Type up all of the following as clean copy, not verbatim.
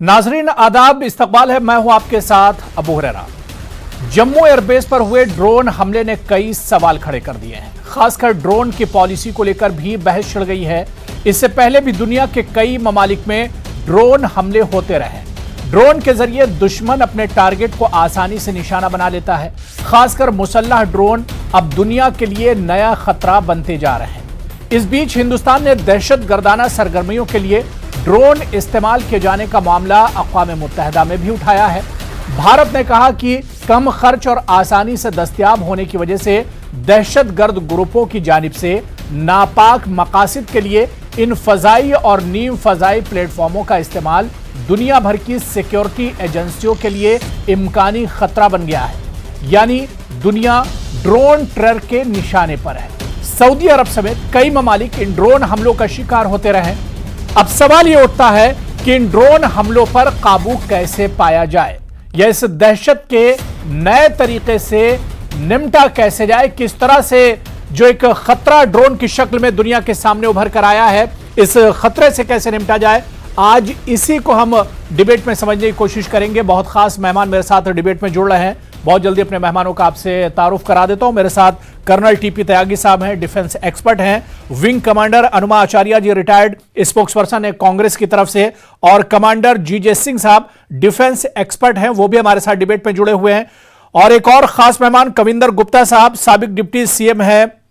नाजरीन आदाब, इस्तकबाल है। मैं हूं आपके साथ अबू हुरैरा। जम्मू एयरबेस पर हुए ड्रोन हमले ने कई सवाल खड़े कर दिए हैं। खासकर ड्रोन की पॉलिसी को लेकर भी बहस छिड़ गई है। इससे पहले भी दुनिया के कई ममालिक में ड्रोन हमले होते रहे। ड्रोन के जरिए दुश्मन अपने टारगेट को आसानी से निशाना बना लेता है। खासकर मुसल्लह ड्रोन अब दुनिया के लिए नया खतरा बनते जा रहे हैं। इस बीच हिंदुस्तान ने दहशतगर्दाना सरगर्मियों के लिए ड्रोन इस्तेमाल किए जाने का मामला अक़वाम मुत्तहिदा में भी उठाया है। भारत ने कहा कि कम खर्च और आसानी से दस्तयाब होने की वजह से दहशतगर्द ग्रुपों की जानिब से नापाक मकासद के लिए इन फजाई और नीम फजाई प्लेटफॉर्मों का इस्तेमाल दुनिया भर की सिक्योरिटी एजेंसियों के लिए इम्कानी खतरा बन गया है। यानी दुनिया ड्रोन टेरर के निशाने पर है। सऊदी अरब समेत कई ममालिक इन ड्रोन हमलों का शिकार होते रहे। अब सवाल यह उठता है कि इन ड्रोन हमलों पर काबू कैसे पाया जाए या इस दहशत के नए तरीके से निपटा कैसे जाए। किस तरह से जो एक खतरा ड्रोन की शक्ल में दुनिया के सामने उभर कर आया है, इस खतरे से कैसे निपटा जाए, आज इसी को हम डिबेट में समझने की कोशिश करेंगे। बहुत खास मेहमान मेरे साथ डिबेट में जुड़ रहे हैं। बहुत जल्दी अपने मेहमानों का आपसे तारुफ करा देता हूं। मेरे साथ कर्नल टीपी त्यागी साहब हैं, डिफेंस एक्सपर्ट हैं। विंग कमांडर अनुमा आचार्य जी रिटायर्ड स्पोक्सपर्सन है कांग्रेस की तरफ से, और कमांडर जीजे सिंह साहब डिफेंस एक्सपर्ट हैं, वो भी हमारे साथ डिबेट में जुड़े हुए हैं। और एक और खास मेहमान कविंदर गुप्ता साहब, साबिक डिप्टी सीएम है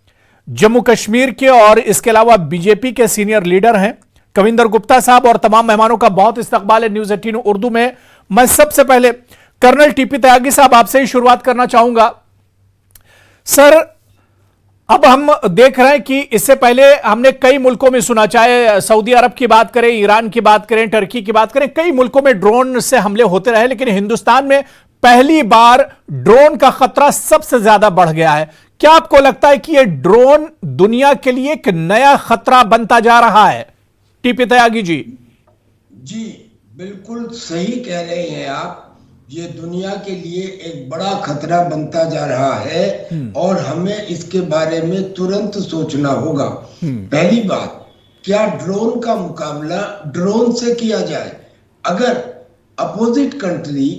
जम्मू कश्मीर के और इसके अलावा बीजेपी के सीनियर लीडर हैं। कविंदर गुप्ता साहब और तमाम मेहमानों का बहुत इस्तकबाल है न्यूज 18 उर्दू में। मैं सबसे पहले कर्नल टीपी त्यागी साहब आपसे ही शुरुआत करना चाहूंगा। सर, अब हम देख रहे हैं कि इससे पहले हमने कई मुल्कों में सुना, चाहे सऊदी अरब की बात करें, ईरान की बात करें, टर्की की बात करें, कई मुल्कों में ड्रोन से हमले होते रहे, लेकिन हिंदुस्तान में पहली बार ड्रोन का खतरा सबसे ज्यादा बढ़ गया है। क्या आपको लगता है कि यह ड्रोन दुनिया के लिए एक नया खतरा बनता जा रहा है? टीपी त्यागी जी। जी बिल्कुल सही कह रहे हैं आप। ये दुनिया के लिए एक बड़ा खतरा बनता जा रहा है और हमें इसके बारे में तुरंत सोचना होगा। पहली बात, क्या ड्रोन का मुकाबला ड्रोन से किया जाए? अगर अपोजिट कंट्री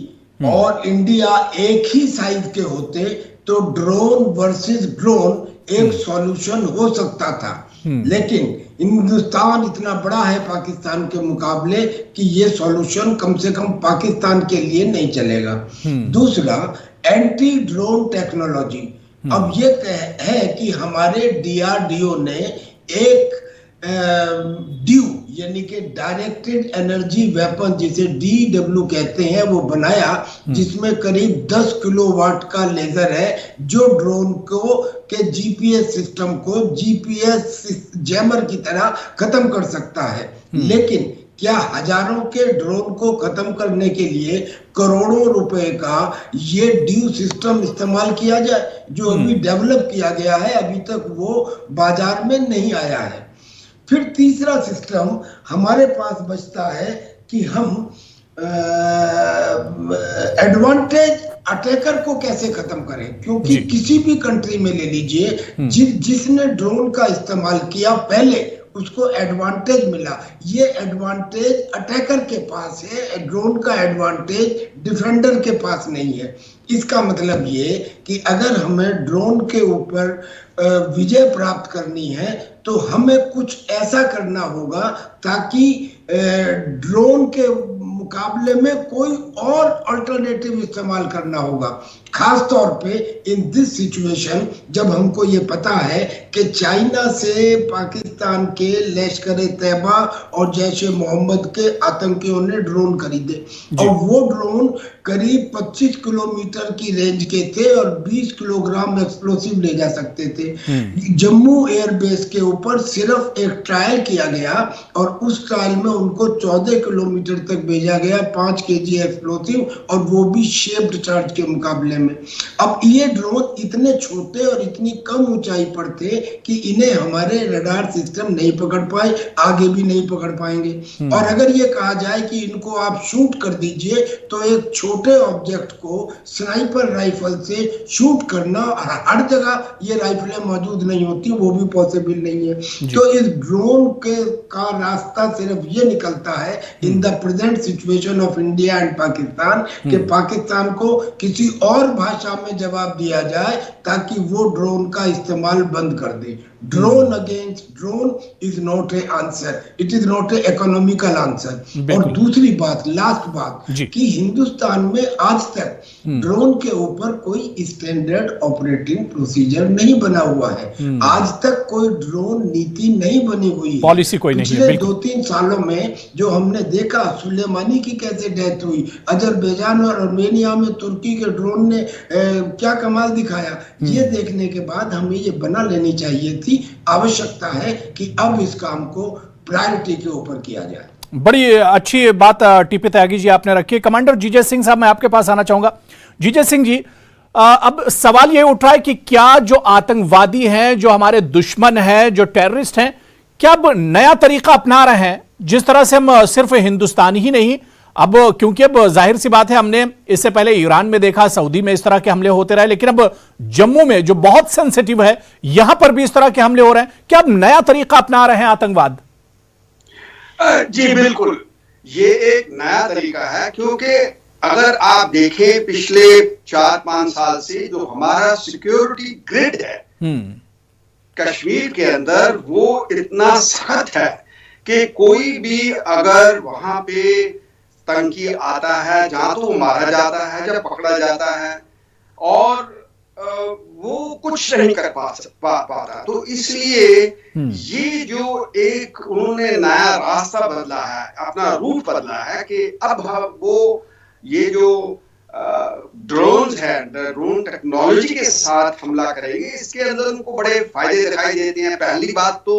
और इंडिया एक ही साइज के होते तो ड्रोन वर्सेस ड्रोन एक सॉल्यूशन हो सकता था, लेकिन हिंदुस्तान इतना बड़ा है पाकिस्तान के मुकाबले कि ये सॉल्यूशन कम से कम पाकिस्तान के लिए नहीं चलेगा। दूसरा, एंटी ड्रोन टेक्नोलॉजी। अब ये है कि हमारे डीआरडीओ ने एक ड्यू यानी कि डायरेक्टेड एनर्जी वेपन, जिसे डीडब्ल्यू कहते हैं, वो बनाया, जिसमें करीब 10 किलोवाट का लेजर है जो ड्रोन को के जीपीएस सिस्टम को जीपीएस जैमर की तरह खत्म कर सकता है। लेकिन क्या हजारों के ड्रोन को खत्म करने के लिए करोड़ों रुपए का ये ड्यू सिस्टम इस्तेमाल किया जाए, जो अभी डेवलप किया गया है, अभी तक वो बाजार में नहीं आया है। फिर तीसरा सिस्टम हमारे पास बचता है कि हम एडवांटेज अटैकर को कैसे खत्म करें, क्योंकि किसी भी कंट्री में ले लीजिए, जिसने ड्रोन का इस्तेमाल किया पहले उसको एडवांटेज मिला। ये एडवांटेज अटैकर के पास है, ड्रोन का एडवांटेज डिफेंडर के पास नहीं है। इसका मतलब ये कि अगर हमें ड्रोन के ऊपर विजय प्राप्त करनी है तो हमें कुछ ऐसा करना होगा ताकि ड्रोन के मुकाबले में कोई और अल्टरनेटिव इस्तेमाल करना होगा। खास तौर पे इन दिस सिचुएशन, जब हमको ये पता है कि चाइना से पाकिस्तान के लश्कर तैयबा और जैश ए मोहम्मद के आतंकियों ने ड्रोन खरीदे और वो ड्रोन करीब 25 किलोमीटर की रेंज के थे और 20 किलोग्राम एक्सप्लोसिव ले जा सकते थे। जम्मू एयरबेस के ऊपर सिर्फ एक ट्रायल किया गया और उस ट्रायल में उनको 14 किलोमीटर तक भेजा गया 5 केजी एक्सप्लोसिव, और वो भी शेप्ड चार्ज के मुकाबले में। अब ये ड्रोन इतने छोटे और इतनी कम ऊंचाई पर थे कि इन्हें हमारे रडार सिस्टम नहीं पकड़ पाए, आगे भी नहीं पकड़ पाएंगे। और अगर ये कहा जाए कि इनको आप शूट कर दीजिए तो एक छोटा छोटे ऑब्जेक्ट को स्नाइपर राइफल से शूट करना, हर जगह ये राइफलें मौजूद नहीं होती, वो भी पॉसिबल नहीं है। तो इस ड्रोन का रास्ता सिर्फ ये निकलता है in the present situation of India and Pakistan कि पाकिस्तान को किसी और भाषा में जवाब दिया जाए ताकि वो ड्रोन का इस्तेमाल बंद कर दे। Drone against drone is not a answer, it is not a economical answer. और दूसरी बात, लास्ट बात, कि हिंदुस्तान में आज तक ड्रोन के ऊपर कोई स्टैंडर्ड ऑपरेटिंग प्रोसीजर नहीं बना हुआ है। आज तक कोई ड्रोन नीति नहीं बनी हुई, पॉलिसी कोई नहीं है। पिछले 2-3 सालों में जो हमने देखा, सुलेमानी की कैसे डेथ हुई, अजरबैजान और आर्मेनिया में तुर्की के ड्रोन ने क्या कमाल दिखाया, ये देखने के बाद हमें ये बना लेनी चाहिए थी। आवश्यकता है कि अब इस काम को प्रायोरिटी के ऊपर किया जाए। बड़ी अच्छी बात टीपी त्यागी जी आपने रखी है। कमांडर जीजे सिंह साहब, मैं आपके पास आना चाहूंगा। जीजे सिंह जी, अब सवाल यह उठ रहा है कि क्या जो आतंकवादी हैं, जो हमारे दुश्मन हैं, जो टेररिस्ट हैं, क्या अब नया तरीका अपना रहे हैं? जिस तरह से हम सिर्फ हिंदुस्तान ही नहीं, अब क्योंकि अब जाहिर सी बात है, हमने इससे पहले ईरान में देखा, सऊदी में इस तरह के हमले होते रहे, लेकिन अब जम्मू में जो बहुत सेंसिटिव है, यहां पर भी इस तरह के हमले हो रहे हैं। क्या अब नया तरीका अपना रहे हैं आतंकवाद? जी बिल्कुल, ये एक नया तरीका है, क्योंकि अगर आप देखें पिछले 4-5 साल से जो हमारा सिक्योरिटी ग्रिड है कश्मीर के अंदर, वो इतना सख्त है कि कोई भी अगर वहां पे तंगी आता है, जहां तो मारा जाता है, जब पकड़ा जाता है, और वो कुछ नहीं कर पाता। तो इसलिए ये जो एक उन्होंने नया रास्ता बदला है, अपना रूट बदला है कि अब वो ये जो ड्रोन्स है, ड्रोन टेक्नोलॉजी के साथ हमला करेंगे। इसके अंदर उनको बड़े फायदे दिखाई देते हैं। पहली बात तो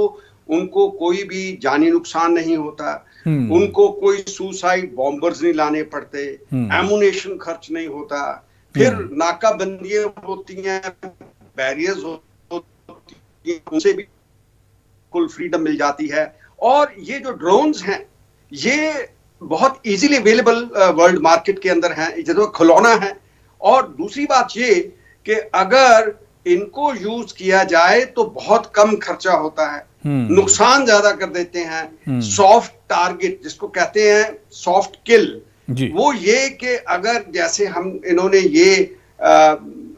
उनको कोई भी जानी नुकसान नहीं होता, उनको कोई सुसाइड बॉम्बर्स नहीं लाने पड़ते, एमुनेशन खर्च नहीं होता, फिर नाकाबंदियां होती हैं, बैरियर्स होती हैं, उनसे भी फुल फ्रीडम मिल जाती है। और ये जो ड्रोन्स हैं, ये बहुत इजीली अवेलेबल वर्ल्ड मार्केट के अंदर हैं, जो खिलौना है। और दूसरी बात ये कि अगर इनको यूज किया जाए तो बहुत कम खर्चा होता है, नुकसान ज्यादा कर देते हैं। सॉफ्ट टारगेट जिसको कहते हैं, सॉफ्ट किल, वो ये कि अगर जैसे इन्होंने ये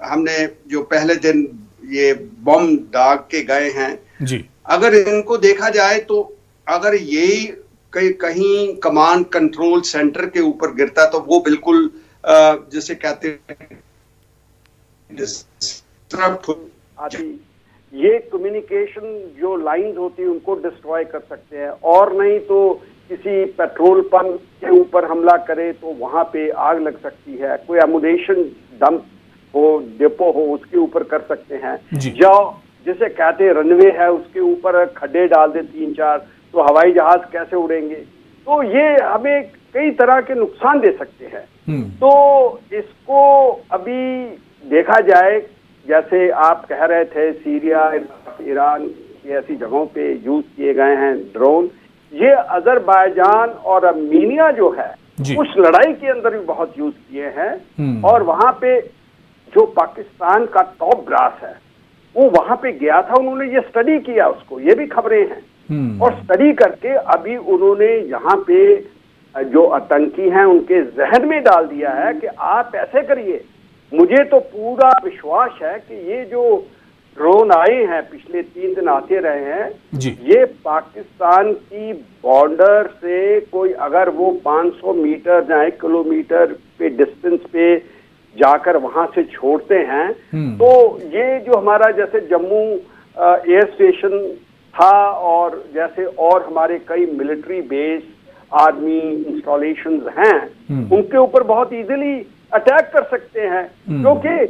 हमने जो पहले दिन ये बम दाग के गए हैं जी, अगर इनको देखा जाए तो अगर यही कहीं कमांड कंट्रोल सेंटर के ऊपर गिरता तो वो बिल्कुल जैसे कहते हैं ये कम्युनिकेशन जो लाइंस होती है उनको डिस्ट्रॉय कर सकते हैं। और नहीं तो किसी पेट्रोल पंप के ऊपर हमला करे तो वहां पे आग लग सकती है। कोई एमुनेशन डंप हो, डिपो हो, उसके ऊपर कर सकते हैं। जो जिसे कहते हैं रनवे है, उसके ऊपर खड्डे डाल दे 3-4, तो हवाई जहाज कैसे उड़ेंगे। तो ये हमें कई तरह के नुकसान दे सकते हैं। तो इसको अभी देखा जाए, जैसे आप कह रहे थे सीरिया, ईरान की ऐसी जगहों पे यूज किए गए हैं ड्रोन। ये अजरबैजान और अर्मीनिया जो है उस लड़ाई के अंदर भी बहुत यूज किए हैं। और वहां पे जो पाकिस्तान का टॉप ब्रास है वो वहां पे गया था, उन्होंने ये स्टडी किया उसको, ये भी खबरें हैं। और स्टडी करके अभी उन्होंने यहाँ पे जो आतंकी हैं उनके जहन में डाल दिया है कि आप ऐसे करिए। मुझे तो पूरा विश्वास है कि ये जो ड्रोन आए हैं, पिछले 3 दिन आते रहे हैं, ये पाकिस्तान की बॉर्डर से कोई अगर वो 500 मीटर या 1 किलोमीटर पे डिस्टेंस पे जाकर वहां से छोड़ते हैं, तो ये जो हमारा जैसे जम्मू एयर स्टेशन था और जैसे और हमारे कई मिलिट्री बेस, आर्मी इंस्टॉलेशंस हैं, उनके ऊपर बहुत इजीली अटैक कर सकते हैं। क्योंकि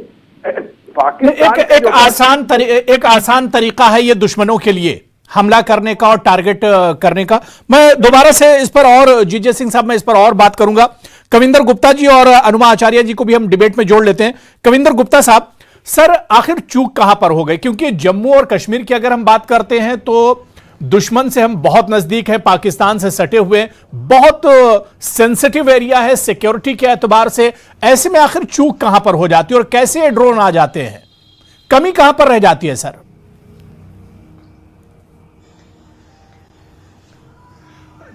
पाकिस्तान एक आसान तरीका है ये दुश्मनों के लिए हमला करने का और टारगेट करने का। मैं दोबारा से इस पर और जीजे सिंह साहब, मैं इस पर और बात करूंगा। कविंदर गुप्ता जी और अनुमा आचार्य जी को भी हम डिबेट में जोड़ लेते हैं। कविंदर गुप्ता साहब, सर आखिर चूक कहां पर हो गई? क्योंकि जम्मू और कश्मीर की अगर हम बात करते हैं तो दुश्मन से हम बहुत नजदीक हैं, पाकिस्तान से सटे हुए हैं, बहुत सेंसिटिव एरिया है सिक्योरिटी के एतबार से। ऐसे में आखिर चूक कहां पर हो जाती है और कैसे ये ड्रोन आ जाते हैं? कमी कहां पर रह जाती है सर?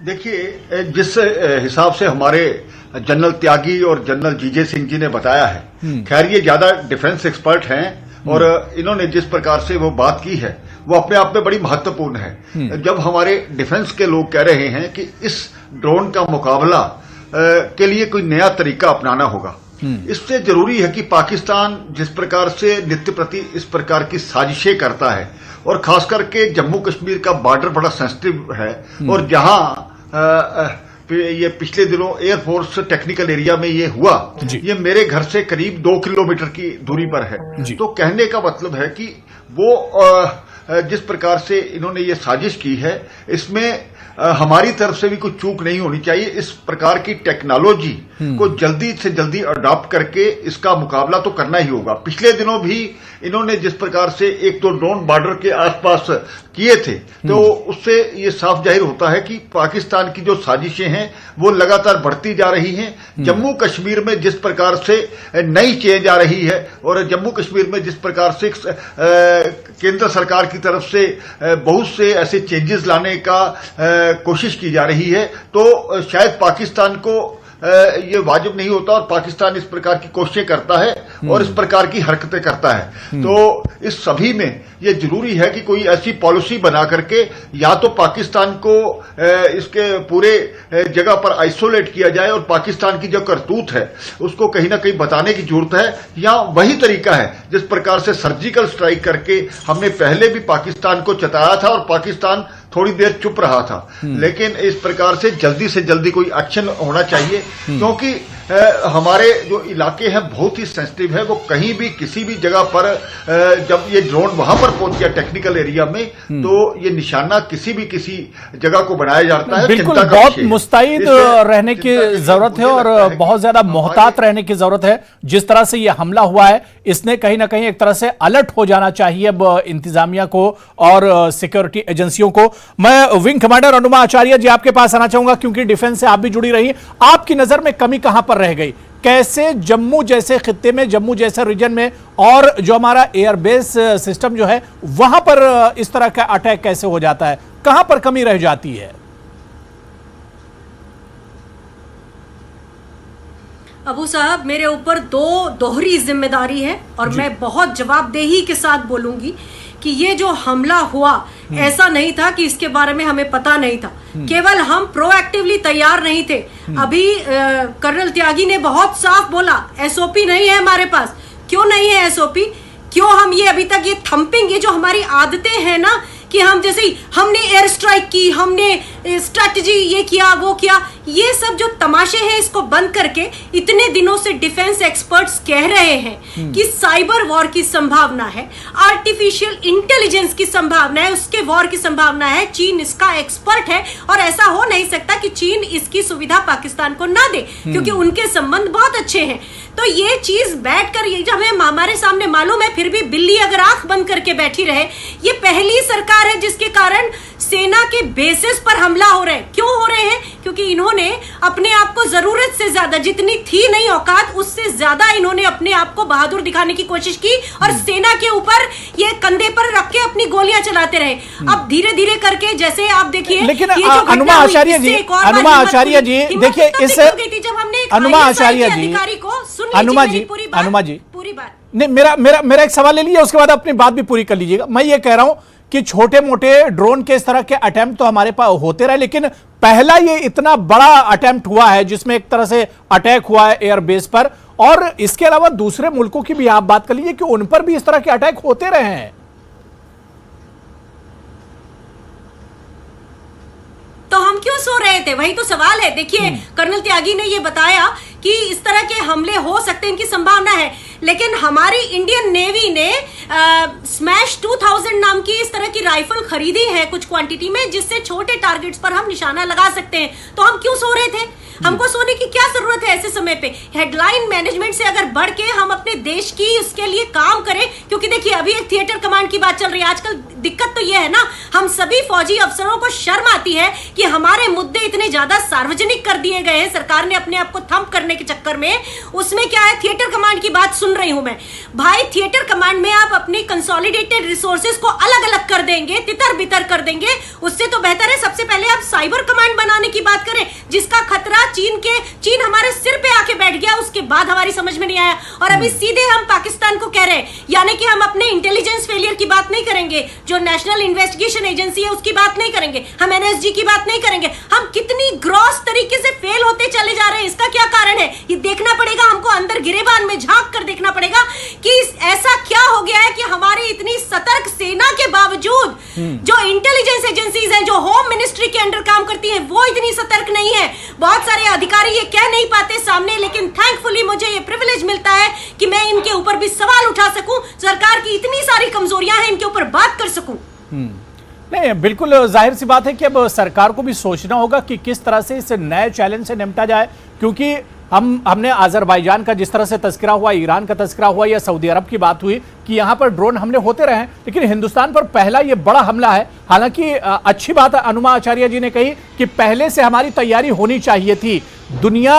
देखिए, जिस हिसाब से हमारे जनरल त्यागी और जनरल जीजे सिंह जी ने बताया है, खैर ये ज्यादा डिफेंस एक्सपर्ट हैं और इन्होंने जिस प्रकार से वो बात की है वो अपने आप में बड़ी महत्वपूर्ण है। जब हमारे डिफेंस के लोग कह रहे हैं कि इस ड्रोन का मुकाबला के लिए कोई नया तरीका अपनाना होगा, इससे जरूरी है कि पाकिस्तान जिस प्रकार से नित्य प्रति इस प्रकार की साजिशें करता है और खास करके जम्मू कश्मीर का बॉर्डर बड़ा सेंसिटिव है और जहां ये पिछले दिनों एयरफोर्स टेक्निकल एरिया में ये हुआ, ये मेरे घर से करीब 2 किलोमीटर की दूरी पर है। तो कहने का मतलब है कि वो जिस प्रकार से इन्होंने ये साजिश की है, इसमें हमारी तरफ से भी कुछ चूक नहीं होनी चाहिए। इस प्रकार की टेक्नोलॉजी को जल्दी से जल्दी अडॉप्ट करके इसका मुकाबला तो करना ही होगा। पिछले दिनों भी इन्होंने जिस प्रकार से 1-2 ड्रोन बॉर्डर के आसपास किए थे, तो उससे ये साफ जाहिर होता है कि पाकिस्तान की जो साजिशें हैं वो लगातार बढ़ती जा रही हैं। जम्मू कश्मीर में जिस प्रकार से नई चेंज आ रही है और जम्मू कश्मीर में जिस प्रकार से केंद्र सरकार की तरफ से बहुत से ऐसे चेंजेस लाने का कोशिश की जा रही है, तो शायद पाकिस्तान को ये वाजिब नहीं होता और पाकिस्तान इस प्रकार की कोशिशें करता है और इस प्रकार की हरकतें करता है। तो इस सभी में ये जरूरी है कि कोई ऐसी पॉलिसी बना करके या तो पाकिस्तान को इसके पूरे जगह पर आइसोलेट किया जाए और पाकिस्तान की जो करतूत है उसको कहीं ना कहीं बताने की जरूरत है, या वही तरीका है जिस प्रकार से सर्जिकल स्ट्राइक करके हमने पहले भी पाकिस्तान को चताया था और पाकिस्तान थोड़ी देर चुप रहा था। लेकिन इस प्रकार से जल्दी कोई एक्शन होना चाहिए, क्योंकि हमारे जो इलाके हैं बहुत ही सेंसिटिव है। वो कहीं भी किसी भी जगह पर जब ये ड्रोन वहां पर पहुंच गया टेक्निकल एरिया में, तो ये निशाना किसी जगह को बनाया जाता है। बिल्कुल, बहुत मुस्तैद रहने की जरूरत है और बहुत ज्यादा मोहतात रहने की जरूरत है। जिस तरह से ये हमला हुआ है, इसने कहीं ना कहीं एक तरह से अलर्ट हो जाना चाहिए अब इंतजामिया को और सिक्योरिटी एजेंसियों को। मैं विंग कमांडर अनुमा आचार्य जी आपके पास आना चाहूंगा, क्योंकि डिफेंस से आप भी जुड़ी रही। आपकी नजर में कमी कहां पर रह गई? कैसे जम्मू जैसे खित्ते में, जम्मू जैसे रीजन में और जो हमारा एयरबेस सिस्टम जो है वहां पर इस तरह का अटैक कैसे हो जाता है? कहां पर कमी रह जाती है? अबू साहब, मेरे ऊपर दोहरी जिम्मेदारी है और मैं बहुत जवाबदेही के साथ बोलूंगी कि ये जो हमला हुआ ऐसा नहीं था कि इसके बारे में हमें पता नहीं था, केवल हम प्रोएक्टिवली तैयार नहीं थे। अभी कर्नल त्यागी ने बहुत साफ बोला, एसओपी नहीं है हमारे पास। क्यों नहीं है एसओपी? क्यों हम ये अभी तक ये थंपिंग, ये जो हमारी आदतें हैं ना कि हम जैसे ही हमने एयर स्ट्राइक की, हमने स्ट्रैटेजी ये किया वो किया, ये सब जो तमाशे हैं इसको बंद करके इतने दिनों से डिफेंस एक्सपर्ट्स कह रहे हैं कि साइबर वॉर की संभावना है, आर्टिफिशियल इंटेलिजेंस की संभावना है, उसके वॉर की संभावना है। चीन इसका एक्सपर्ट है और ऐसा हो नहीं सकता कि चीन इसकी सुविधा पाकिस्तान को ना दे, क्योंकि उनके संबंध बहुत अच्छे हैं। तो ये चीज बैठकर ये जब हमारे सामने मालूम है, फिर भी बिल्ली अगर आंख बंद करके बैठी रहे। ये पहली सरकार है जिसके कारण सेना के बेसिस पर हमला हो रहे हैं। क्यों हो रहे हैं? क्योंकि इन्होंने अपने आप को जरूरत से ज्यादा, जितनी थी नहीं औकात, उससे ज्यादा इन्होंने अपने आप को बहादुर दिखाने की कोशिश की और सेना के ऊपर ये कंधे पर रख के अपनी गोलियां चलाते रहे। अब धीरे धीरे करके, जैसे आप देखिए, लेकिन अनुमा आचार्य जी देखिए, इस अनुमा आचार्य जी, अनुमा जी पूरी बात नहीं, मेरा एक सवाल ले लीजिए, उसके बाद अपनी बात भी पूरी कर लीजिएगा। मैं ये कह रहा हूं कि छोटे मोटे ड्रोन के इस तरह के अटेम्प्ट तो हमारे पास होते रहे, लेकिन पहला ये इतना बड़ा अटेम्प्ट हुआ है जिसमें एक तरह से अटैक हुआ है एयरबेस पर, और इसके अलावा दूसरे मुल्कों की भी आप बात कर लीजिए कि उन पर भी इस तरह के अटैक होते रहे हैं। तो हम क्यों सो रहे थे? वही तो सवाल है। देखिए, कर्नल त्यागी ने ये बताया कि इस तरह के हमले हो सकते हैं, इनकी संभावना है, लेकिन हमारी इंडियन नेवी ने स्मैश 2000 नाम की इस तरह की राइफल खरीदी है कुछ क्वांटिटी में, जिससे छोटे टारगेट्स पर हम निशाना लगा सकते हैं। तो हम क्यों सो रहे थे? हमको सोने की क्या जरूरत है ऐसे समय पे? हेडलाइन मैनेजमेंट से अगर बढ़ के हम अपने देश की उसके लिए काम करें, क्योंकि देखिए अभी एक थिएटर कमांड की बात चल रही है। आजकल दिक्कत तो ये है ना, हम सभी फौजी अफसरों को शर्म आती है कि हमारे मुद्दे इतने ज्यादा सार्वजनिक कर दिए गए हैं सरकार ने अपने आप को थंप करने के चक्कर में। उसमें क्या है, थिएटर कमांड की बात सुन रही हूं मैं। भाई थिएटर कमांड में आप अपनी कंसोलिडेटेड रिसोर्सेज को अलग अलग कर देंगे, तितर बितर कर देंगे, उससे तो बेहतर है सबसे पहले आप साइबर कमांड बनाने की बात करें, जिसका खतरा चीन हमारे सिर पे आके बैठ गया, उसके बाद हमारी समझ में नहीं आया। और अभी सीधे हम पाकिस्तान को कह रहे हैं, यानी कि हम अपने इंटेलिजेंस फेलियर की बात नहीं करेंगे, जो नेशनल इन्वेस्टिगेशन एजेंसी है उसकी बात नहीं करेंगे, हम एनएसजी की बात नहीं करेंगे। हम कितनी ग्रॉस तरीके से फेल होते चले जा रहे हैं, इसका क्या कारण है ये देखना पड़ेगा हमको। अंदर गिरेबान में झांक कर देखना पड़ेगा कि ऐसा क्या हो गया है कि हमारी इतनी सतर्क सेना के बावजूद जो इंटेलिजेंस एजेंसीज हैं, जो होम मिनिस्ट्री के अंडर काम करती हैं, वो इतनी सतर्क नहीं है। बहुत सारे अधिकारी ये कह नहीं पाते सामने, लेकिन थैंकफुली मुझे ये प्रिविलेज मिलता है कि मैं इनके ऊपर भी सवाल उठा सकूं, सरकार की इतनी सारी कमजोरियां हैं इनके ऊपर बात कर सकूं। नहीं, बिल्कुल जाहिर सी बात है कि अब सरकार को भी सोचना होगा कि किस तरह से इस नए चैलेंज से निपटा जाए, क्योंकि हमने अजरबैजान का जिस तरह से तस्करा हुआ, ईरान का तस्करा हुआ या सऊदी अरब की बात हुई कि यहाँ पर ड्रोन हमले होते रहे, लेकिन हिंदुस्तान पर पहला ये बड़ा हमला है। हालांकि अच्छी बात अनुमा आचार्य जी ने कही कि पहले से हमारी तैयारी होनी चाहिए थी, दुनिया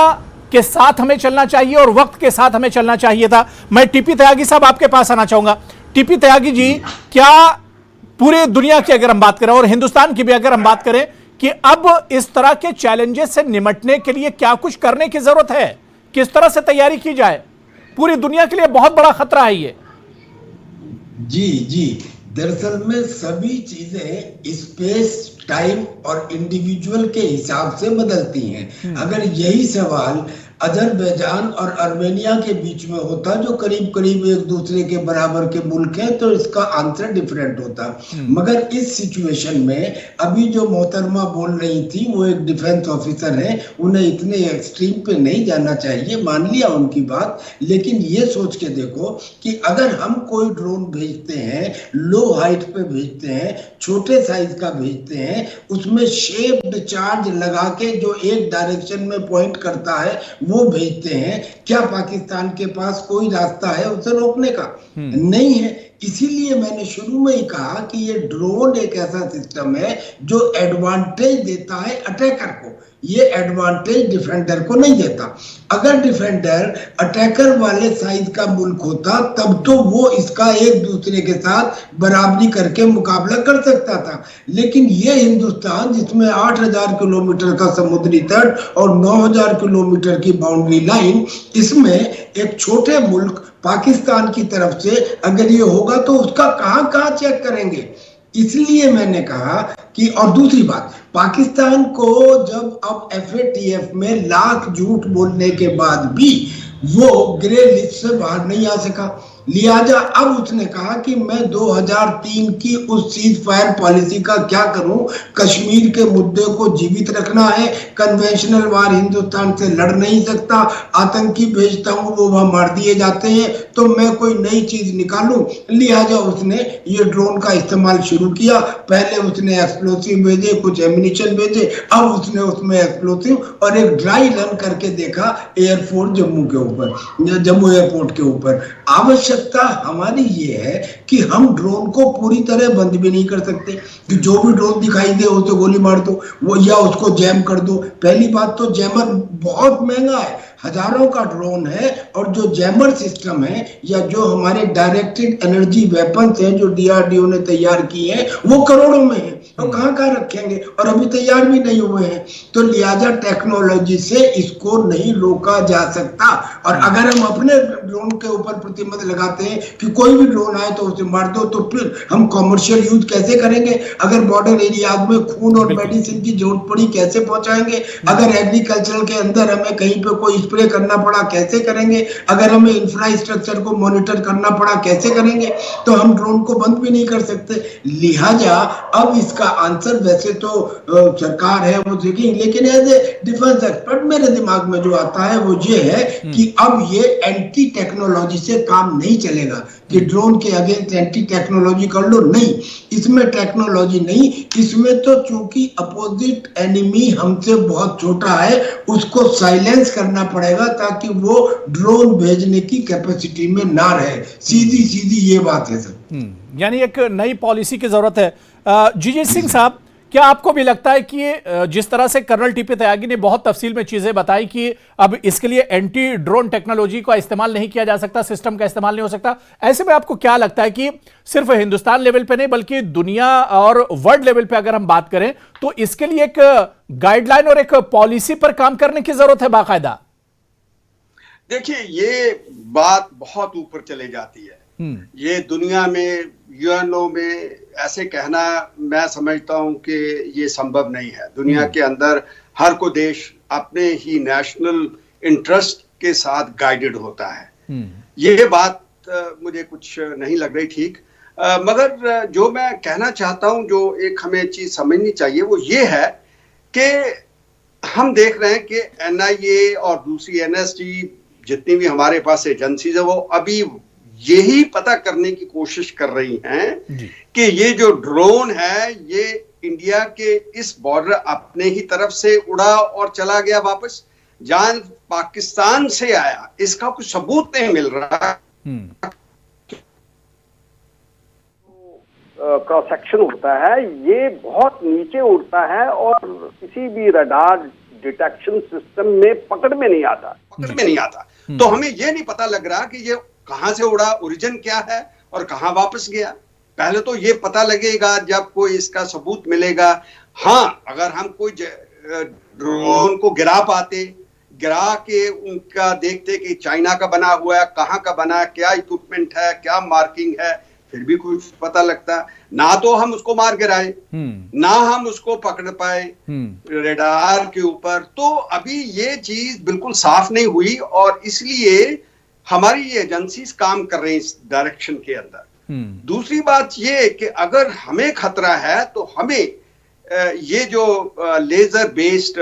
के साथ हमें चलना चाहिए और वक्त के साथ हमें चलना चाहिए था। मैं टीपी त्यागी साहब आपके पास आना चाहूंगा। टीपी त्यागी जी, क्या पूरे दुनिया की अगर हम बात करें और हिंदुस्तान की भी अगर हम बात करें कि अब इस तरह के चैलेंजेस से निपटने के लिए क्या कुछ करने की जरूरत है, किस तरह से तैयारी की जाए? पूरी दुनिया के लिए बहुत बड़ा खतरा है ये। जी, दरअसल में सभी चीजें स्पेस, टाइम और इंडिविजुअल के हिसाब से बदलती हैं। अगर यही सवाल अजरबैजान और अर्मेनिया के बीच में होता, जो करीब करीब एक दूसरे के बराबर के मुल्क हैं, तो इसका आंसर डिफरेंट होता। मगर इस सिचुएशन में अभी जो मोहतरमा बोल रही थी, वो एक डिफेंस ऑफिसर है, उन्हें इतने एक्सट्रीम पे नहीं जाना चाहिए, मान लिया उनकी बात। लेकिन ये सोच के देखो कि अगर हम कोई ड्रोन भेजते हैं, लो हाइट पे भेजते हैं, छोटे साइज का भेजते हैं, उसमें शेप्ड चार्ज लगा के जो एक डायरेक्शन में पॉइंट करता है वो भेजते हैं, क्या पाकिस्तान के पास कोई रास्ता है उसे रोकने का? नहीं है। इसीलिए मैंने शुरू में ही कहा कि ये ड्रोन एक ऐसा सिस्टम है जो एडवांटेज देता है अटैकर को, ये एडवांटेज डिफेंडर को नहीं देता। अगर डिफेंडर अटैकर वाले साइज का मुल्क होता तब तो वो इसका एक दूसरे के साथ बराबरी करके मुकाबला कर सकता था। लेकिन ये हिंदुस्तान, जिसमें 8000 किलोमीटर का समुद्री तट और 9000 किलोमीटर की बाउंड्री लाइन, इसमें एक छोटे मुल्क पाकिस्तान की तरफ से अगर ये होगा तो उसका कहां चेक करेंगे। इसलिए मैंने कहा कि, और दूसरी बात, पाकिस्तान को जब अब FATF में लाख झूठ बोलने के बाद भी वो ग्रे लिस्ट से बाहर नहीं आ सका, लिहाजा अब उसने कहा कि मैं 2003 की उस सीज फायर पॉलिसी का क्या करूं, कश्मीर के मुद्दे को जीवित रखना है, कन्वेंशनल वार हिंदुस्तान से लड़ नहीं सकता, आतंकी भेजता हूं वो वहां मार दिए जाते हैं, तो मैं कोई नई चीज निकालूं। लिहाजा उसने ये ड्रोन का इस्तेमाल शुरू किया। पहले उसने एक्सप्लोसिव भेजे, कुछ एमिनिशन भेजे, अब उसने उसमें एक्सप्लोसिव और एक ड्राई रन करके देखा एयरफोर्स जम्मू एयरपोर्ट के ऊपर। आवश्यकता हमारी ये है कि हम ड्रोन को पूरी तरह बंद भी नहीं कर सकते कि जो भी ड्रोन दिखाई दे उसे गोली मार दो, वो या उसको जैम कर दो। पहली बात तो जैमर बहुत महंगा है, हजारों का ड्रोन है, और जो जैमर सिस्टम है या जो हमारे डायरेक्टेड एनर्जी वेपन्स हैं जो DRDO ने तैयार किए हैं वो करोड़ों में है, तो कहां रखेंगे, और अभी तैयार भी नहीं हुए हैं। तो लिहाजा टेक्नोलॉजी से इसको नहीं रोका जा सकता। और अगर हम अपने ड्रोन के ऊपर प्रतिबंध लगाते हैं कि कोई भी ड्रोन आए तो उसे मार दो, तो फिर हम कॉमर्शियल यूज कैसे करेंगे? अगर बॉर्डर एरियाज में खून और मेडिसिन की जरूरत पड़ी कैसे पहुंचाएंगे? अगर एग्रीकल्चर के अंदर हमें कहीं पे कोई स्प्रे करना पड़ा कैसे करेंगे? अगर हमें इंफ्रास्ट्रक्चर को मॉनिटर करना पड़ा कैसे करेंगे? तो हम ड्रोन को बंद भी नहीं कर सकते। लिहाजा अब इसका आंसर वैसे तो सरकार है वो देखेंगे, लेकिन एज ए डिफेंस एक्सपर्ट मेरे दिमाग में जो आता है वो ये है कि अब ये एंटी टेक्नोलॉजी से काम नहीं चलेगा कि ड्रोन के अगेंस्ट एंटी टेक्नोलॉजी कर लो, नहीं, इसमें टेक्नोलॉजी नहीं, इसमें तो चूंकि अपोजिट एनिमी हमसे बहुत छोटा है उसको साइलेंस करना पड़ेगा ताकि वो ड्रोन भेजने की कैपेसिटी में ना रहे। सीधी सीधी ये बात है सर। यानी एक नई पॉलिसी की जरूरत है। जीजे सिंह साहब, क्या आपको भी लगता है कि जिस तरह से कर्नल टीपी त्यागी ने बहुत तफसील में चीजें बताई कि अब इसके लिए एंटी ड्रोन टेक्नोलॉजी का इस्तेमाल नहीं किया जा सकता, सिस्टम का इस्तेमाल नहीं हो सकता, ऐसे में आपको क्या लगता है कि सिर्फ हिंदुस्तान लेवल पे नहीं बल्कि दुनिया और वर्ल्ड लेवल पे अगर हम बात करें तो इसके लिए एक गाइडलाइन और एक पॉलिसी पर काम करने की जरूरत है बाकायदा? देखिए, ये बात बहुत ऊपर चले जाती है। ये दुनिया में, यूएनओ में ऐसे कहना मैं समझता हूं कि ये संभव नहीं है। दुनिया के अंदर हर को देश अपने ही नेशनल इंटरेस्ट के साथ गाइडेड होता है। ये बात मुझे कुछ नहीं लग रही ठीक, मगर जो मैं कहना चाहता हूं, जो एक हमें चीज समझनी चाहिए वो ये है कि हम देख रहे हैं कि एनआईए और दूसरी एनएसजी जितनी भी हमारे पास एजेंसीज है वो अभी यही पता करने की कोशिश कर रही हैं कि ये जो ड्रोन है ये इंडिया के इस बॉर्डर अपने ही तरफ से उड़ा और चला गया वापस, जहां पाकिस्तान से आया इसका कोई सबूत नहीं मिल रहा। क्रॉस सेक्शन होता है ये बहुत नीचे उड़ता है और किसी भी रडार डिटेक्शन सिस्टम में पकड़ में नहीं आता। तो हमें ये नहीं पता लग रहा कि ये कहां से उड़ा, ओरिजिन क्या है और कहां वापस गया। पहले तो ये पता लगेगा जब कोई इसका सबूत मिलेगा। हाँ, अगर हम कोई ड्रोन को गिरा के उनका देखते कि चाइना का बना हुआ है, कहां का बना है, क्या इक्विपमेंट है, क्या मार्किंग है, फिर भी कुछ पता लगता। ना तो हम उसको मार गिराए, ना हम उसको पकड़ पाए रेडार के ऊपर। तो अभी ये चीज बिल्कुल साफ नहीं हुई और इसलिए हमारी ये एजेंसीज काम कर रही हैं इस डायरेक्शन के अंदर। दूसरी बात ये कि अगर हमें खतरा है तो हमें ये जो लेजर बेस्ड,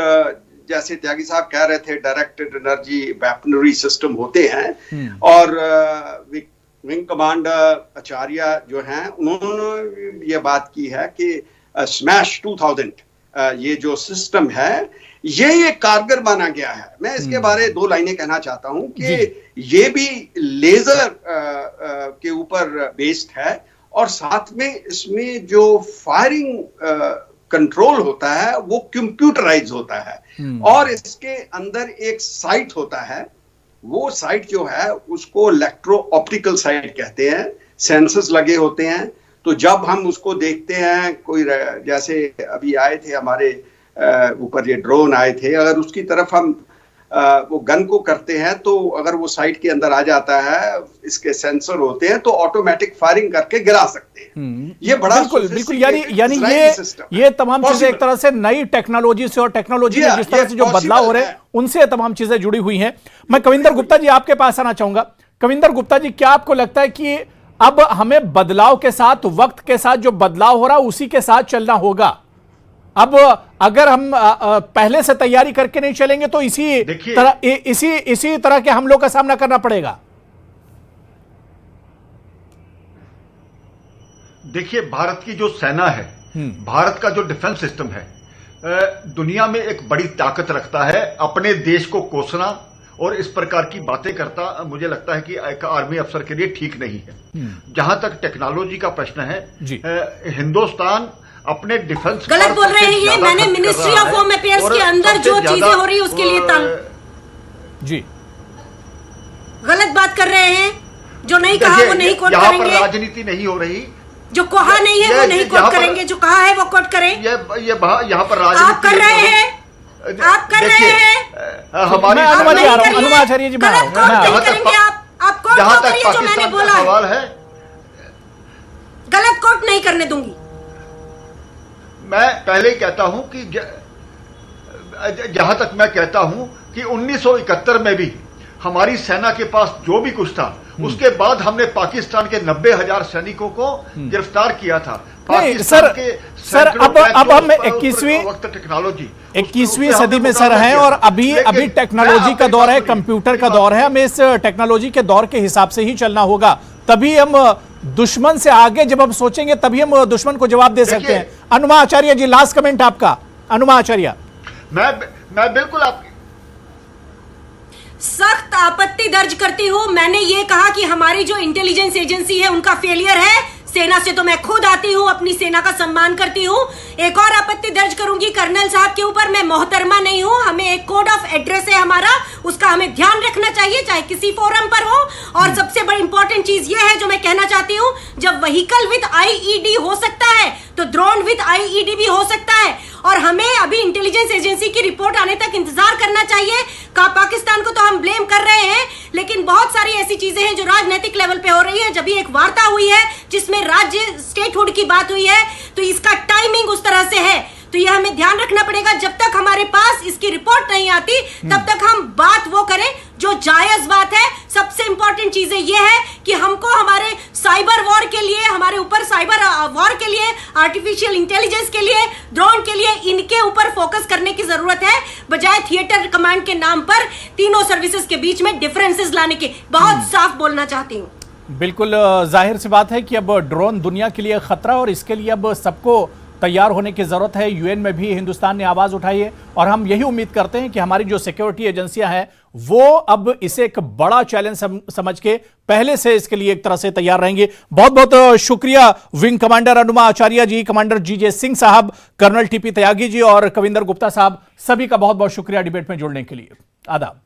जैसे त्यागी साहब कह रहे थे, डायरेक्टेड एनर्जी वेपनरी सिस्टम होते हैं और विंग कमांडर आचार्य जो हैं उन्होंने ये बात की है कि स्मैश 2000 ये जो सिस्टम है ये कारगर माना गया है। मैं इसके बारे 2 लाइनें कहना चाहता हूं कि ये भी लेजर के ऊपर बेस्ड है और साथ में इसमें जो फायरिंग कंट्रोल होता है वो कंप्यूटराइज होता है और इसके अंदर एक साइट होता है। वो साइट जो है उसको इलेक्ट्रो ऑप्टिकल साइट कहते हैं, सेंसर्स लगे होते हैं। तो जब हम उसको देखते हैं, कोई जैसे अभी आए थे हमारे ऊपर ये ड्रोन आए थे, अगर उसकी तरफ हम वो गन को करते हैं तो अगर वो साइट के अंदर आ जाता है, इसके सेंसर होते हैं तो ऑटोमेटिक फायरिंग करके गिरा सकते हैं। ये बड़ा बिल्कुल यानी ये तमाम चीजें एक तरह से नई टेक्नोलॉजी से और टेक्नोलॉजी में जिस तरह से जो बदलाव हो रहे हैं उनसे तमाम चीजें जुड़ी हुई हैं। मैं कविंदर गुप्ता जी आपके पास आना चाहूंगा। कविंदर गुप्ता जी, क्या आपको लगता है कि अब हमें बदलाव के साथ, वक्त के साथ जो बदलाव हो रहा है उसी के साथ चलना होगा? अब अगर हम पहले से तैयारी करके नहीं चलेंगे तो इसी तरह के हमलों का सामना करना पड़ेगा। देखिए, भारत की जो सेना है, भारत का जो डिफेंस सिस्टम है, दुनिया में एक बड़ी ताकत रखता है। अपने देश को कोसना और इस प्रकार की बातें करता मुझे लगता है कि एक आर्मी अफसर के लिए ठीक नहीं है। जहां तक टेक्नोलॉजी का प्रश्न है, हिंदुस्तान अपने डिफेंस गलत बोल रहे हैं। मैंने मिनिस्ट्री ऑफ होम अफेयर्स के अंदर जो चीजें हो रही है उसके लिए जी गलत बात कर रहे हैं। जो नहीं कहा वो नहीं कोट करेंगे। यहाँ पर राजनीति नहीं हो रही। जो कहा नहीं है वो नहीं कोट करेंगे, जो कहा है वो कोट करें। ये यहाँ पर राजनीति आप कर रहे हैं, आप कर रहे हैं। हमारी अनुमाचार्य जी, गलत कोट नहीं करेंगे आप कोट जहां तक करिए जो मैंने पाकिस्तान बोला का सवाल है, गलत कोट नहीं करने दूंगी। मैं पहले ही कहता हूं कि जहां तक मैं कहता हूं कि 1971 में भी हमारी सेना के पास जो भी कुछ था, उसके बाद हमने पाकिस्तान के 90,000 सैनिकों को गिरफ्तार किया था। नहीं सर अब हम 21वीं सदी में सर हैं और अभी टेक्नोलॉजी का दौर है, कंप्यूटर का दौर है। हमें इस टेक्नोलॉजी के दौर के हिसाब से ही चलना होगा, तभी हम दुश्मन से आगे जब हम सोचेंगे तभी हम दुश्मन को जवाब दे सकते हैं। अनुमा आचार्य जी, लास्ट कमेंट आपका। अनुमा आचार्य। मैं बिल्कुल आपकी सख्त आपत्ति दर्ज करती हूं। मैंने ये कहा कि हमारी जो इंटेलिजेंस एजेंसी है उनका फेलियर है। सेना से तो मैं खुद आती हूं, अपनी सेना का सम्मान करती हूं। एक और आपत्ति दर्ज करूंगी कर्नल साहब के ऊपर। मैं मोहतरमा नहीं हूं, हमें एक कोड ऑफ एड्रेस है हमारा, उसका हमें ध्यान रखना चाहिए, चाहे किसी फोरम पर हो। और सबसे बड़ी इंपॉर्टेंट चीज ये है जो मैं कहना चाहती हूं, जब व्हीकल विद आईईडी हो सकता है तो ड्रोन विद आईईडी भी हो सकता है। और हमें अभी इंटेलिजेंस एजेंसी की रिपोर्ट आने तक इंतजार करना चाहिए। पाकिस्तान को तो हम ब्लेम कर रहे हैं, लेकिन बहुत सारी ऐसी चीजें हैं जो राजनीतिक लेवल पे हो रही है। जब भी एक वार्ता हुई है जिसमें राज्य स्टेटहुड की बात हुई है, तो इसका टाइमिंग उस तरह से है, तो यह हमें ध्यान रखना पड़ेगा। जब तक हमारे पास इसकी रिपोर्ट नहीं आती तब तक हम बात वो करें जो जायज बात है। सबसे इंपॉर्टेंट चीजें ये है कि हमको हमारे साइबर वॉर के लिए, हमारे ऊपर साइबर वॉर के लिए, आर्टिफिशियल इंटेलिजेंस के लिए, ड्रोन के लिए, इनके ऊपर फोकस करने की जरूरत है, बजाय थिएटर कमांड के नाम पर तीनों सर्विसेज के बीच में डिफरेंसेस लाने के। बहुत साफ बोलना चाहती हूँ। बिल्कुल जाहिर सी बात है कि अब ड्रोन दुनिया के लिए खतरा, और इसके लिए अब सबको तैयार होने की जरूरत है। यूएन में भी हिंदुस्तान ने आवाज उठाई है और हम यही उम्मीद करते हैं कि हमारी जो सिक्योरिटी एजेंसियां हैं वो अब इसे एक बड़ा चैलेंज समझ के पहले से इसके लिए एक तरह से तैयार रहेंगे। बहुत बहुत शुक्रिया विंग कमांडर अनुमा आचार्य जी, कमांडर जीजे सिंह साहब, कर्नल टीपी त्यागी जी और कविंदर गुप्ता साहब, सभी का बहुत बहुत शुक्रिया डिबेट में जुड़ने के लिए। आदाब।